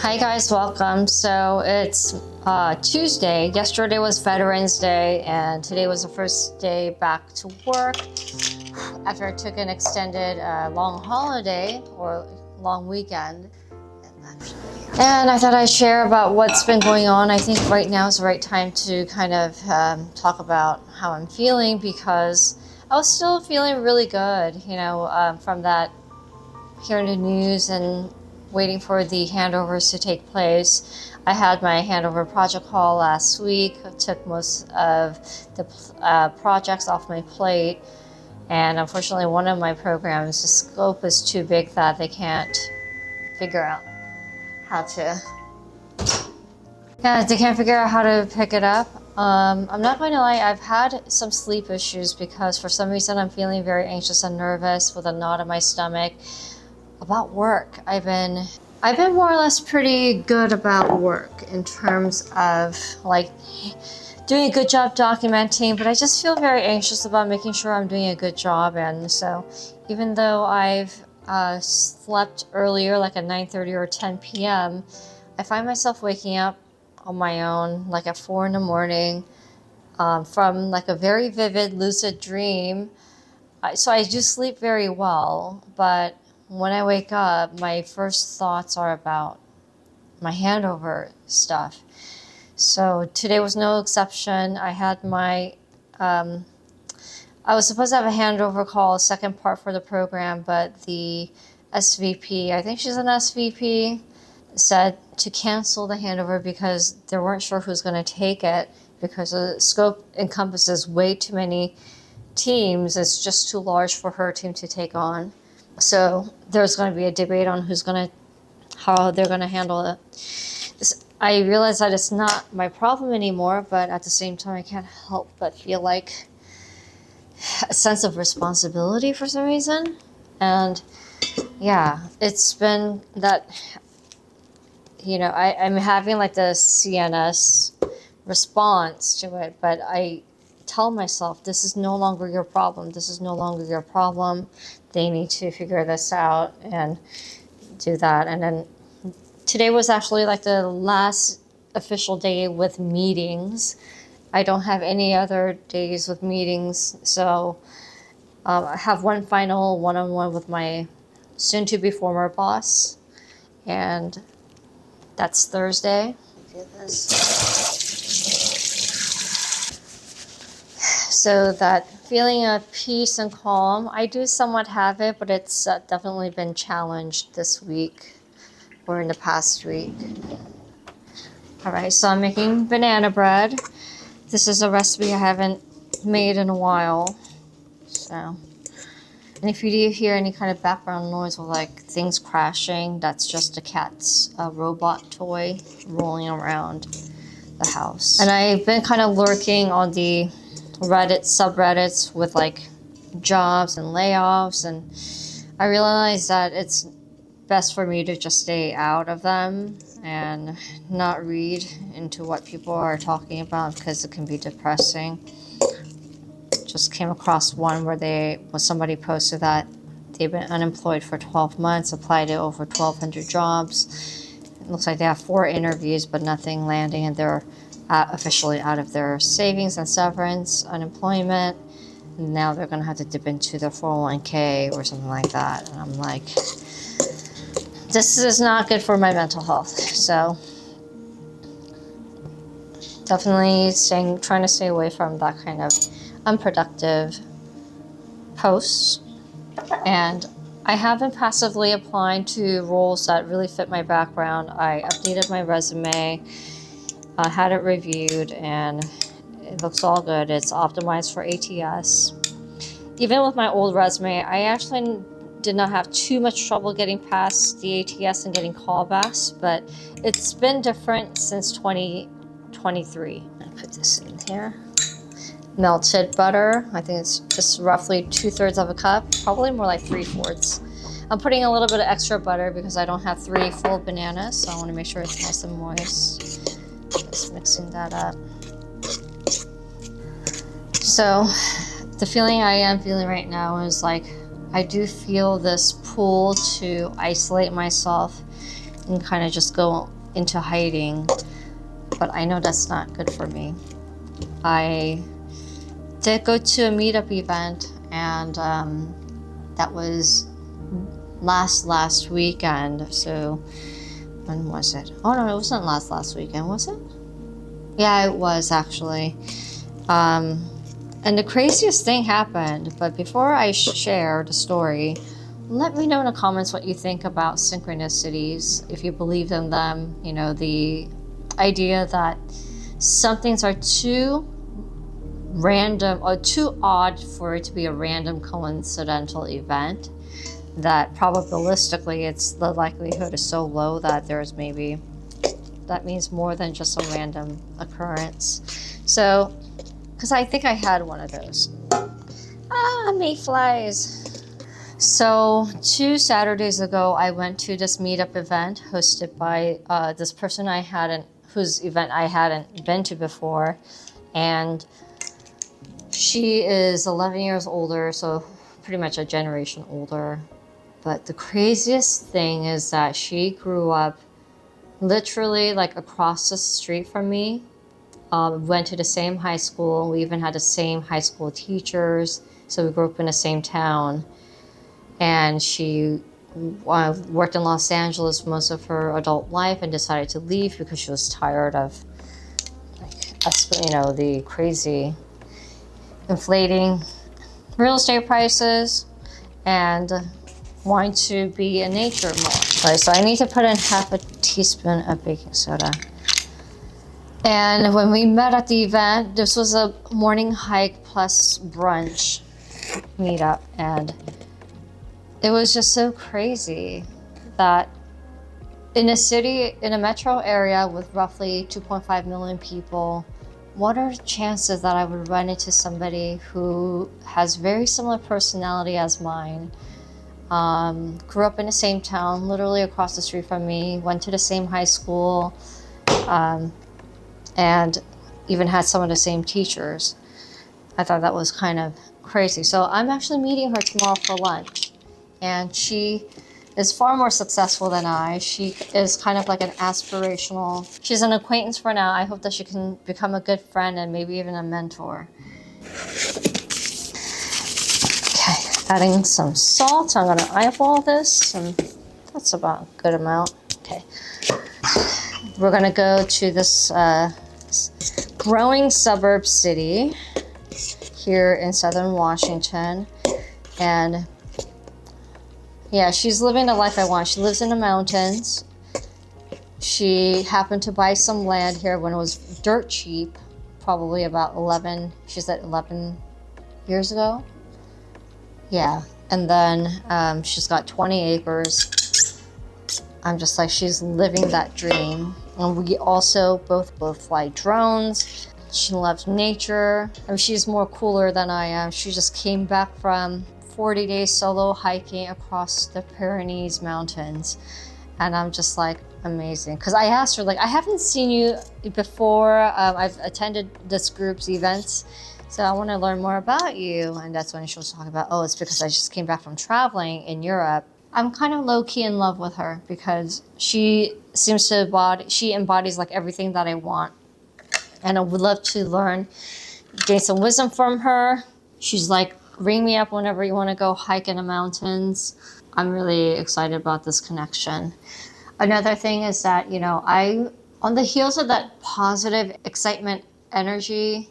Hi guys, welcome. So it's Tuesday. Yesterday was Veterans Day and today was the first day back to work after I took an extended long holiday or long weekend. And I thought I'd share about what's been going on. I think right now is the right time to kind of talk about how I'm feeling, because I was still feeling really good, from that hearing the news and waiting for the handovers to take place. I had my handover project call last week. I took most of the projects off my plate, and unfortunately one of my programs, the scope is too big that they can't figure out how to pick it up. I'm not going to lie, I've had some sleep issues because for some reason I'm feeling very anxious and nervous with a knot in my stomach about work. I've been more or less pretty good about work in terms of like doing a good job documenting, but I just feel very anxious about making sure I'm doing a good job. And so even though I've slept earlier, like at 9:30 or 10 p.m., I find myself waking up on my own, like at 4 in the morning, from like a very vivid lucid dream. So I do sleep very well, but when I wake up, my first thoughts are about my handover stuff. So today was no exception. I had I was supposed to have a handover call, second part for the program, but the SVP, I think she's an SVP, said to cancel the handover because they weren't sure who's going to take it, because the scope encompasses way too many teams. It's just too large for her team to take on. So there's going to be a debate on how they're going to handle it. I realize that it's not my problem anymore, but at the same time, I can't help but feel like a sense of responsibility for some reason. And yeah, it's been that, I'm having like the CNS response to it, but I tell myself, this is no longer your problem. This is no longer your problem. They need to figure this out and do that. And then today was actually like the last official day with meetings. I don't have any other days with meetings. So I have one final one-on-one with my soon-to-be former boss. And that's Thursday. So that feeling of peace and calm, I do somewhat have it, but it's definitely been challenged this week or in the past week. All right, so I'm making banana bread. This is a recipe I haven't made in a while. So, and if you do hear any kind of background noise or like things crashing, that's just a cat's robot toy rolling around the house. And I've been kind of lurking on the Reddit subreddits with like jobs and layoffs, and I realized that it's best for me to just stay out of them and not read into what people are talking about, because it can be depressing. Just came across one where somebody posted that they've been unemployed for 12 months, applied to over 1,200 jobs. It looks like they have 4 interviews, but nothing landing, and they're officially out of their savings and severance, unemployment. Now they're going to have to dip into their 401k or something like that. And I'm like, this is not good for my mental health. So definitely trying to stay away from that kind of unproductive posts. And I have been passively applying to roles that really fit my background. I updated my resume, had it reviewed, and it looks all good. It's optimized for ATS. Even with my old resume, I actually did not have too much trouble getting past the ATS and getting callbacks, but it's been different since 2023. I'm gonna put this in here. Melted butter, I think it's just roughly 2/3 of a cup, probably more like 3/4. I'm putting a little bit of extra butter because I don't have 3 full bananas, so I want to make sure it's nice and moist. Just mixing that up. So the feeling I am feeling right now is like I do feel this pull to isolate myself and kind of just go into hiding. But I know that's not good for me. I did go to a meetup event, and that was last weekend. So when was it? Oh no, it wasn't last weekend, was it? Yeah, it was actually. And the craziest thing happened. But before I share the story, let me know in the comments what you think about synchronicities, if you believe in them. You know, the idea that some things are too random or too odd for it to be a random coincidental event, that probabilistically the likelihood is so low that that means more than just a random occurrence. So, because I think I had one of those. Mayflies. So 2 Saturdays ago, I went to this meetup event hosted by this person whose event I hadn't been to before. And she is 11 years older, so pretty much a generation older. But the craziest thing is that she grew up literally like across the street from me. Went to the same high school. We even had the same high school teachers. So we grew up in the same town. And she worked in Los Angeles most of her adult life and decided to leave because she was tired of, the crazy inflating real estate prices and wanting to be in nature more. Right, so I need to put in half a teaspoon of baking soda. And when we met at the event, this was a morning hike plus brunch meetup, and it was just so crazy that in a metro area with roughly 2.5 million people, what are the chances that I would run into somebody who has very similar personality as mine, grew up in the same town, literally across the street from me, went to the same high school, and even had some of the same teachers. I thought that was kind of crazy. So I'm actually meeting her tomorrow for lunch. And she is far more successful than I. She is kind of like she's an acquaintance for now. I hope that she can become a good friend and maybe even a mentor. Okay, adding some salt. I'm gonna eyeball this, and that's about a good amount. Okay. We're gonna go to this growing suburb city here in southern Washington, and yeah, she's living the life I want. She lives in the mountains. She happened to buy some land here when it was dirt cheap, probably about 11 years ago. Yeah, and then she's got 20 acres. I'm just like, she's living that dream. And we also both fly drones. She loves nature. I mean, she's more cooler than I am. She just came back from 40 days solo hiking across the Pyrenees mountains, and I'm just like, amazing. Because I asked her, like, I haven't seen you before. I've attended this group's events, so I want to learn more about you. And that's when she was talking about, oh, it's because I just came back from traveling in Europe. I'm kind of low-key in love with her because she embodies like everything that I want, and I would love to gain some wisdom from her. She's like, ring me up whenever you want to go hike in the mountains. I'm really excited about this connection. Another thing is that, on the heels of that positive excitement energy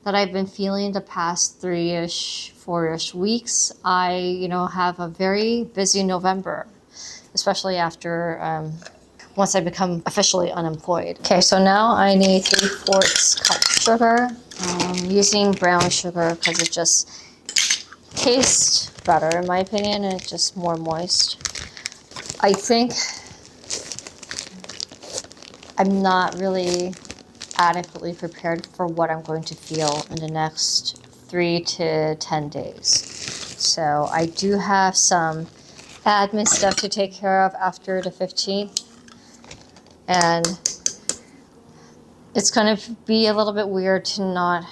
that I've been feeling the past 4-ish weeks, I, have a very busy November, especially after, once I become officially unemployed. Okay, so now I need 3/4 cup sugar. I'm using brown sugar because it just tastes better in my opinion, and it's just more moist. I think I'm not really adequately prepared for what I'm going to feel in the next 3 to 10 days. So I do have some admin stuff to take care of after the 15th, and it's going to be a little bit weird to not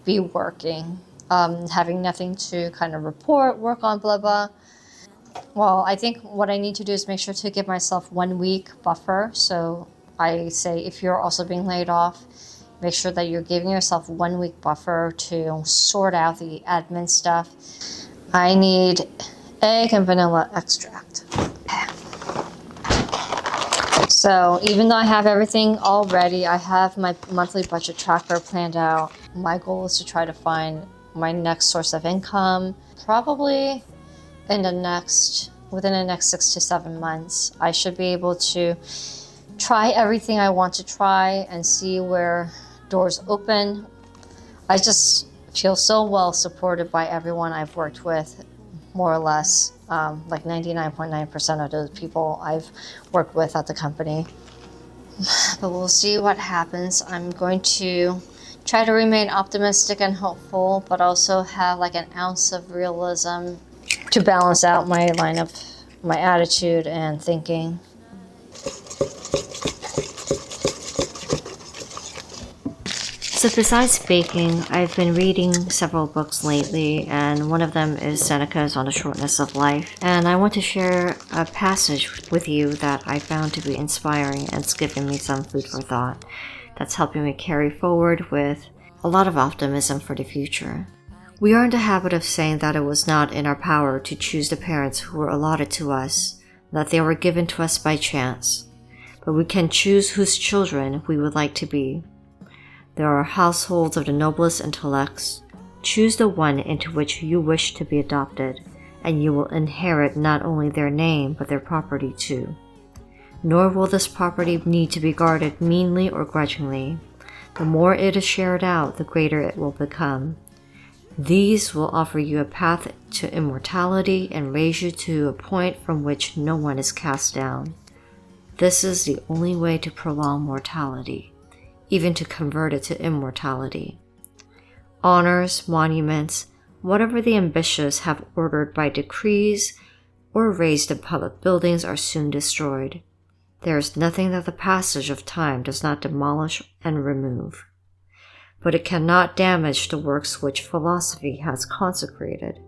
be working, having nothing to kind of work on, blah, blah. Well, I think what I need to do is make sure to give myself 1 week buffer. So I say if you're also being laid off, make sure that you're giving yourself 1 week buffer to sort out the admin stuff. I need egg and vanilla extract. So even though I have everything all ready, I have my monthly budget tracker planned out. My goal is to try to find my next source of income, probably within the next 6 to 7 months. I should be able to try everything I want to try and see where doors open. I just feel so well supported by everyone I've worked with, more or less, like 99.9% of those people I've worked with at the company. But we'll see what happens. I'm going to try to remain optimistic and hopeful, but also have like an ounce of realism to balance out my my attitude and thinking. So besides baking, I've been reading several books lately, and one of them is Seneca's On the Shortness of Life. And I want to share a passage with you that I found to be inspiring and it's given me some food for thought that's helping me carry forward with a lot of optimism for the future. We are in the habit of saying that it was not in our power to choose the parents who were allotted to us, that they were given to us by chance, but we can choose whose children we would like to be. There are households of the noblest intellects. Choose the one into which you wish to be adopted, and you will inherit not only their name but their property too. Nor will this property need to be guarded meanly or grudgingly. The more it is shared out, the greater it will become. These will offer you a path to immortality and raise you to a point from which no one is cast down. This is the only way to prolong mortality, even to convert it to immortality. Honors, monuments, whatever the ambitious have ordered by decrees or raised in public buildings are soon destroyed. There is nothing that the passage of time does not demolish and remove. But it cannot damage the works which philosophy has consecrated.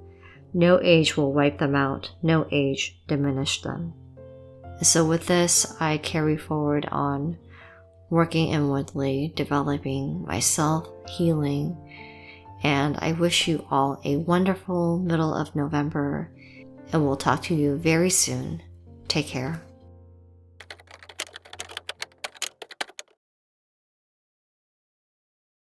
No age will wipe them out, no age diminish them. So with this, I carry forward on working inwardly, developing myself, healing, and I wish you all a wonderful middle of November, and we'll talk to you very soon. Take care.